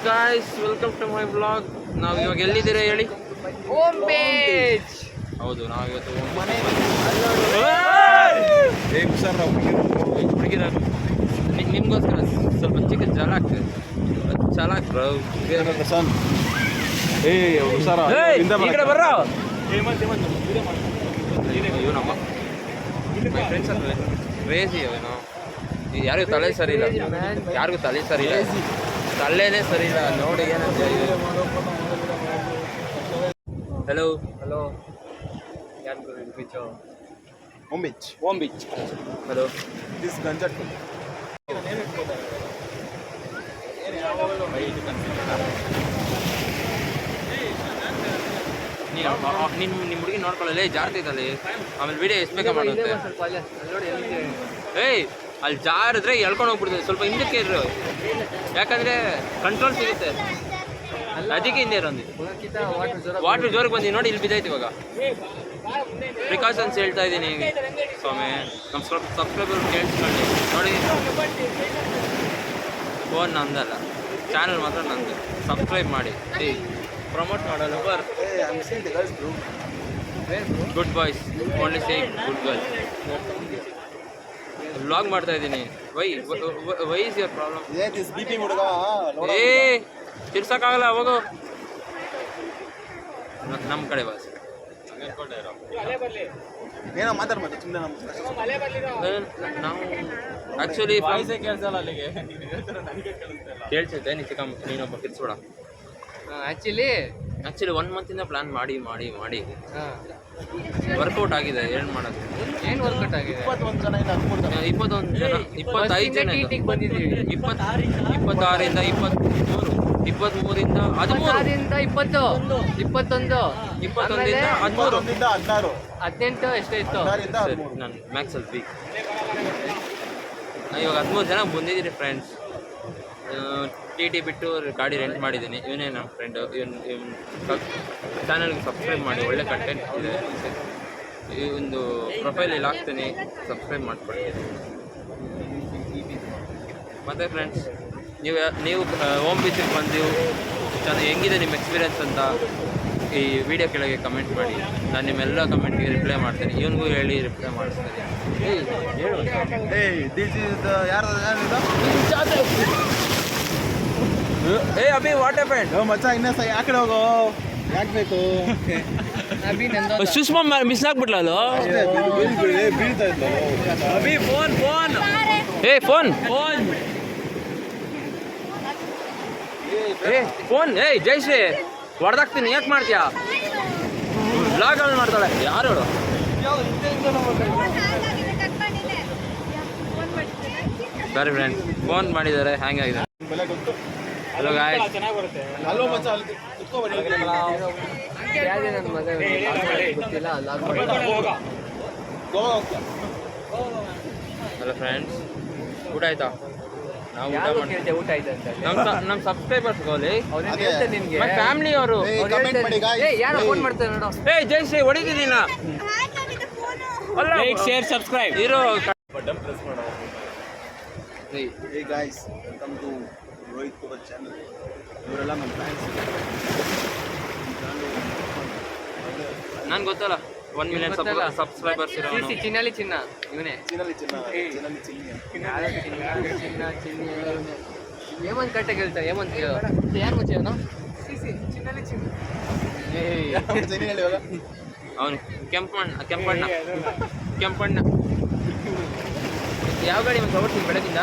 Guys, welcome to my blog. ನಾವು ಇವಾಗ ಎಲ್ಲಿದ್ದೀರಾ ಹೇಳಿ? Home page. ಹೌದು, ನಾವು ಇವತ್ತು ಹುಡುಗಿರ ನಿಮ್ಗೋಸ್ಕರ ಸ್ವಲ್ಪ ಚಿಕ್ಕ ಜಲ ಆಗ್ತದೆ. ಚಾಲಾಕ್ ಬ್ರೋ. ಬರ್ರ ಇವನಮ್ಮ ಮೈ ಫ್ರೆಂಡ್ಸ್ ಅಂದ್ರೆ ಕ್ರೇಜಿ ಅವನು. ಯಾರಿಗೂ ತಲೆ ಸರಿ ಇಲ್ಲ, ಯಾರಿಗೂ ತಲೆ ಸರಿ ಇಲ್ಲ, ತಲೆನೇ ಸರಿ ಇಲ್ಲ. ನೋಡಿ ಏನಂತ. Hello hello, Om beach. Hello, this ಗಂಜಟ್ ನಿಮ್ಮ ಹುಡುಗಿ ನೋಡ್ಕೊಳ್ಳಲ್ಲ, ಜಾರ್ತಿದ್ದಲ್ಲಿ ಆಮೇಲೆ ವಿಡಿಯೋ ಎಷ್ಟು ಬೇಗ ಮಾಡುತ್ತೆ. ಏಯ್, ಅಲ್ಲಿ ಜಾರಿದ್ರೆ ಎಳ್ಕೊಂಡು ಹೋಗ್ಬಿಡ್ತದೆ. ಸ್ವಲ್ಪ ಹಿಂದಕ್ಕೆ ಇರು, ಯಾಕಂದರೆ ಕಂಟ್ರೋಲ್ ಸಿಗುತ್ತೆ. ಅದಕ್ಕೆ ಹಿಂದೆ ಇರೋದು. ವಾಟ್ರ್ ಜೋರಿಗೆ ಬಂದು ನೋಡಿ, ಇಲ್ಲಿ ಬಿದ್ದೈತಿ. ಇವಾಗ ಪ್ರಿಕಾಷನ್ಸ್ ಹೇಳ್ತಾ ಇದ್ದೀನಿ ಸ್ವಾಮಿ. ನಮ್ಮ ಸಬ್ಸ್ಕ್ರೈಬರ್ ಕೇಳಿಸ್ಕೊಳ್ಳಿ. ನೋಡಿ, ಫೋನ್ ನಂದಲ್ಲ, ಚಾನಲ್ ಮಾತ್ರ ನಂದು. ಸಬ್ಸ್ಕ್ರೈಬ್ ಮಾಡಿ, ಪ್ರಮೋಟ್ ಮಾಡಲ್ಲ. Good boys only say good girl. Vlog ಮಾಡ್ತಾ ಇದ್ದೀನಿ. Why is your problem? ಏ, ತಿರ್ಸಕ್ಕಾಗಲ್ಲ, ಹೋಗು. ನಮ್ಮ ಕಡೆ ಬಾಸ್ ಏನೋ ಮಾತಾಡ್ಬೋದು. ನಾವು ಆ್ಯಕ್ಚುಲಿ ಕೇಳ್ಸಿದ್ದೆ. ನೀನೊಬ್ಬ ತಿರ್ಸ್ಬೇಡ. ಆ್ಯಕ್ಚುಲಿ 1 ಮಂತಿಂದ ಪ್ಲ್ಯಾನ್ ಮಾಡಿ ವರ್ಕೌಟ್ ಆಗಿದೆ. ಏನು ಮಾಡೋದು? ಏನು ವರ್ಕೌಟ್ ಆಗಿದೆ? 21 ಜನ ಇಲ್ಲ, 25 ಜನ, 26ರಿಂದ 23, 23ರಿಂದ 13, 20, 21, 21ರಿಂದ 13, 16, 18 ಎಷ್ಟೇ ಇತ್ತು? ನಾನು ಮ್ಯಾಕ್ಸಲ್ಲಿ ವೀಕ್. ಇವಾಗ 13 ಜನ ಬಂದಿದ್ದೀರಿ ಫ್ರೆಂಡ್ಸ್. ಟಿ ಬಿಟ್ಟು ಗಾಡಿ ರೆಂಟ್ ಮಾಡಿದ್ದೀನಿ. ಇವನೇ ನಮ್ಮ ಫ್ರೆಂಡು. ಇವನು ಚಾನಲ್ಗೆ ಸಬ್ಸ್ಕ್ರೈಬ್ ಮಾಡಿ, ಒಳ್ಳೆ ಕಂಟೆಂಟ್ ಇದೆ. ಈ ಒಂದು ಪ್ರೊಫೈಲಲ್ಲಿ ಹಾಕ್ತೀನಿ, ಸಬ್ಸ್ಕ್ರೈಬ್ ಮಾಡ್ಕೊಳ್ಳಿ. ಮತ್ತು ಫ್ರೆಂಡ್ಸ್, ನೀವು ಹೋಮ್ ಬೀಚಿಗೆ ಬಂದು ಹೆಂಗಿದೆ ನಿಮ್ಮ ಎಕ್ಸ್ಪೀರಿಯನ್ಸ್ ಅಂತ ಈ ವಿಡಿಯೋ ಕೆಳಗೆ ಕಮೆಂಟ್ ಮಾಡಿ. ನಾನು ನಿಮ್ಮೆಲ್ಲ ಕಮೆಂಟ್ಗೆ ರಿಪ್ಲೈ ಮಾಡ್ತೀನಿ. ಇವನಿಗೂ ಹೇಳಿ ರಿಪ್ಲೈ ಮಾಡಿಸ್ತೀನಿ. ಏ ಅಭಿ, ವಾಟ್ ಹ್ಯಾಪೆಂಡ್? ಮಚ್ಚ ಇನ್ನೂ ಆ ಕಡೆ ಹೋಗೋ. ಯಾಕೆ ಬೇಕು? ಸುಷ್ಮಾ ಮಿಸ್ ಆಗ್ಬಿಟ್ಲಲ್ಲ. ಬೀಳ್ತಾ ಇದ್ಲು. ಅಭಿ, ಫೋನ್. ಏ ಫೋನ್. ಏಯ್ ಜಯಶ್ರೀ, ಹೊಡೆದಾಕ್ತೀನಿ. ಯಾಕೆ ಮಾಡ್ತೀಯಾ? ಬ್ಲಾಗ್ಗಳು ಮಾಡ್ತಾಳೆ. ಯಾರು ಹೇಳು? ಸರಿ ಫ್ರೆಂಡ್ಸ್, ಫೋನ್ ಮಾಡಿದ್ದಾರೆ, ಹ್ಯಾಂಗ್ ಆಗಿದೆ. Hello guys. ಹಲೋ ಮಚ್ಚ, ಅಲ್ಲಿ ಕುತ್ಕೋಬೇಡಿ. ಹಲೋ ಫ್ರೆಂಡ್ಸ್, ಊಟ ಆಯ್ತಾ? ನಾವು ಊಟ ಆಯ್ತು ಅಂತ ನಮ್ಮ ಸಬ್ಸ್ಕ್ರೈಬರ್ಸ್ ಗೋಲಿ ನಿಮ್ಗೆ ಫ್ಯಾಮಿಲಿ ಅವರು ಯಾರು ಫೋನ್ ಮಾಡ್ತಾರೆ ನೋಡು. ಏ ಜಯಶ್ರೀ, ಹೊಡಿತಿದ್ದೀನ. ಲೈಕ್, ಶೇರ್, ಸಬ್ಸ್ಕ್ರೈಬ್ ಇರೋ ಬಟನ್ ಪ್ರೆಸ್ ಮಾಡೋ. Hey guys, welcome to Rohit Kumar channel. ಇವರೆಲ್ಲ ನಮ್ಮ ಫ್ಯಾನ್ಸ್. ನಂಗೆ ಗೊತ್ತಲ್ಲ, 1 ಮಿಲಿಯನ್ ಸಬ್ಸ್ಕ್ರೈಬರ್ಸ್ ಇರೋ. ಚಿನ್ನಲಿ ಚಿನ್ನ ಇವನೇ. ಹೇಮಂತ್ ಕಟ್ಟೆ ಕೇಳ್ತಾರೆ. ಹೇಮಂತ್ ಯಾರು ಮುಂಚೆ ಅವನು? ಅವನು ಕೆಂಪಣ್ಣ. ಯಾವ ಗಾಡಿ ಒಂದು ಹೊಡ್ತೀನಿ ಬೆಳಗಿಂದ?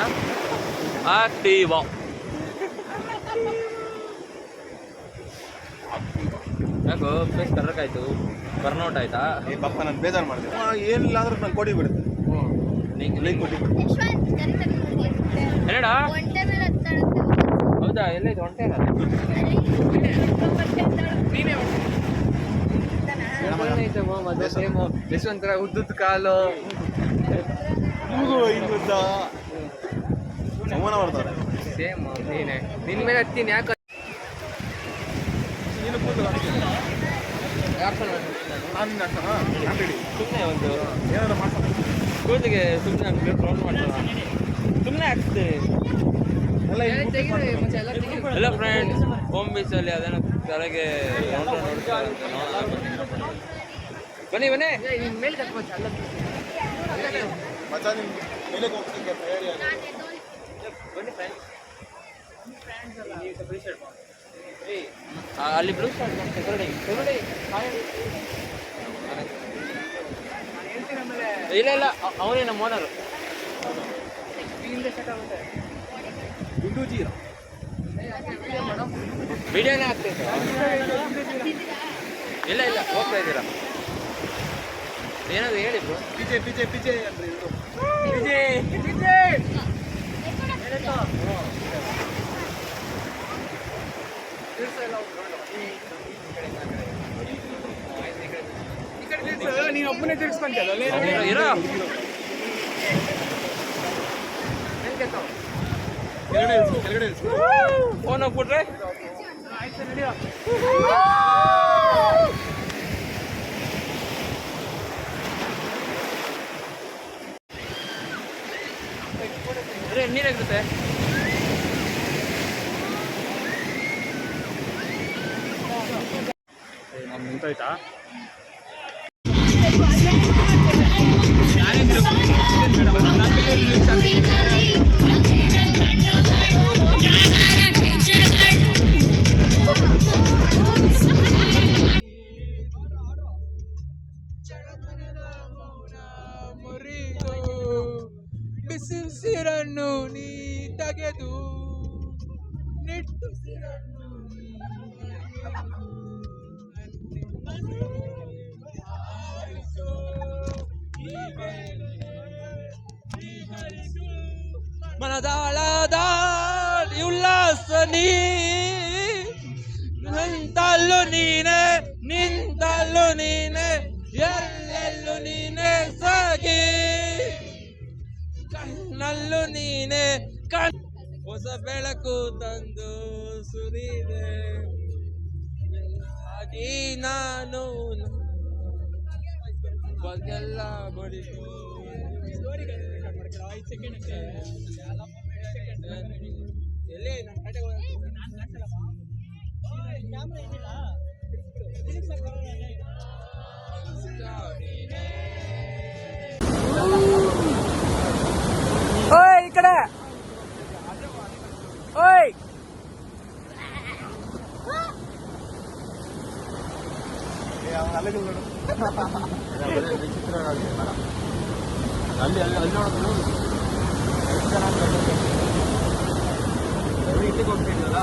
ಆಕ್ಟಿವಾ. ಯಾಕೋ ಫೇಸ್ ಕರ್ರಕಾಯ್ತು? ಬರ್ನೌಟ್ ಆಯ್ತಾ? ಪಾಪ ನಾನು ಬೇಜಾರು ಮಾಡಿದೆ. ಏನಿಲ್ಲ ಅಂದ್ರೆ ನಾನು ಕೊಡಿ ಬಿಡುತ್ತೆ. ಏನಡ? ಹೌದಾ? ಎಲ್ಲೈತೆ ಹೊಂಟೆ? ಯಶವಂತರ ಉದ್ದುದ್ ಕಾಲು ಸಂವಹನ ಮಾಡ್ತಾರೆ. ಸೇಮ್ ನೀನೆ. ನಿನ್ ಮೇಲೆ ಹತ್ತೀನಿ. ಯಾಕೆ ಸುಮ್ಮನೆ ಒಂದು ಏನಾದ್ರು ಮಾಡ್ತಾರೆ ಕೂದಲಿಗೆ. ಸುಮ್ಮನೆ ಟ್ರೋಲ್ ಮಾಡ್ತಾರ. ಸುಮ್ಮನೆ ಹಾಕ್ತೀನಿ. ಎಲ್ಲ ಫ್ರೆಂಡ್ಸ್ ಹೋಮ್ ಬೀಚಲ್ಲಿ ಅದೇನೋ ಕೆಳಗೆ ನೋಡ್ತಾರಂತೆ ಬನ್ನಿ ಬನ್ನಿ ಮೇಲೆ ಕರ್ಕೊಂಡು ಅಲ್ಲ ಮಚ್ಚ ನಿಮ್ ಮೇಲೆ ಹೋಗ್ತಿದ್ದೆ ತಯಾರಿ ಬನ್ನಿ ಅಲ್ಲಿ ಬ್ಲೂ ಇಲ್ಲ ಇಲ್ಲ ಅವನೇ ನಮ್ಮ ಓನರು ವಿಡಿಯೋನೇ ಆಗ್ತೈತೆ ಇಲ್ಲ ಇಲ್ಲ ಹೋಗ್ತಾ ಇದ್ದೀರಾ ಏನಾದ್ರು ಹೇಳಿ ಬ್ರೋ ಪಿಜೆ ಪಿಜೆ ಪಿಜೆ ಅಂದ್ರೆ ಇದು ನೀನು ಒಬ್ಬನೇ ತಿರ್ಸ್ಕೊಂತಲ್ಲ ಇರೋ ಕೆಳಗಡೆ ಫೋನ್ ಹೋಗ್ಬಿಟ್ರೆ ನೀರಾಗಿರುತ್ತೆ ನಿಂತಾಯ್ತಾ ಬಿಸಿಸಿರನ್ನು ನೀ ತೆಗೆದು ನಿಟ್ಟುಸಿರನ್ನು ಮನದಾಳದ ಉಲ್ಲಾಸ ನೀ ನಿಂತಲ್ಲು ನೀನೆ ನಿಂತಲ್ಲು ನೀನೆ ಎಲ್ಲೆಲ್ಲೂ ನೀನೆ ಸಾಗಿ ಕಣ್ಣಲ್ಲೂ ನೀನೆ ಹೊಸ ಬೆಳಕು ತಂದು ಸುರಿದೆ ಹಾಗೆ ನಾನು ಬಗೆಲ್ಲ ಬಡಿದು ಎಲ್ಲಿ ನನ್ನ ಕಡೆ ಓಯ್ ಈ ಕಡೆ ಓಯ್ ಅಲ್ಲಿ ಅಲ್ಲಿ ಅಲ್ಲಿ ನೋಡೋದು ಇಲ್ಲಿಗೆ ಹೋಗ್ತಿದ್ವಲ್ಲ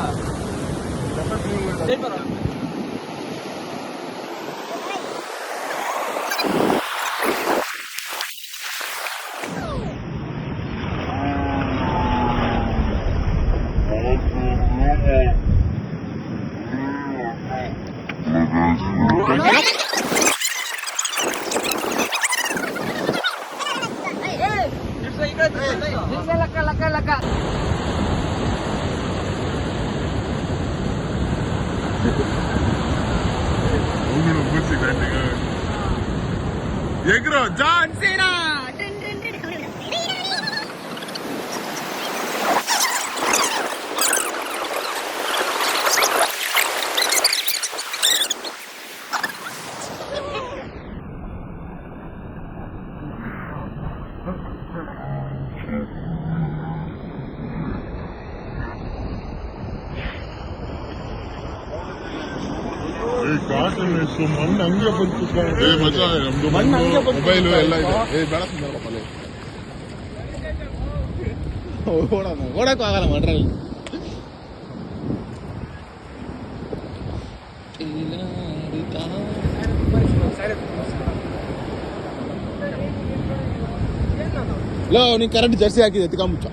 ಎಗ್ರೋ ಜಾನ್ ಸೀನಾ ಮಣ್ಣು ಹಂಗೆ ಬಂತು ಮಜ ನಮ್ದು ಮೊಬೈಲು ಎಲ್ಲ ಇದೆ ಬೇಡ ಓಡಕ್ಕೂ ಆಗಲ್ಲ ಮಾಡ್ರಲ್ಲಿ ಲೋ ನೀನ್ ಕರೆಕ್ಟ್ ಜರ್ಸಿ ಹಾಕಿದೆ ಎತ್ಕೊಂಬಿಚ್ಚ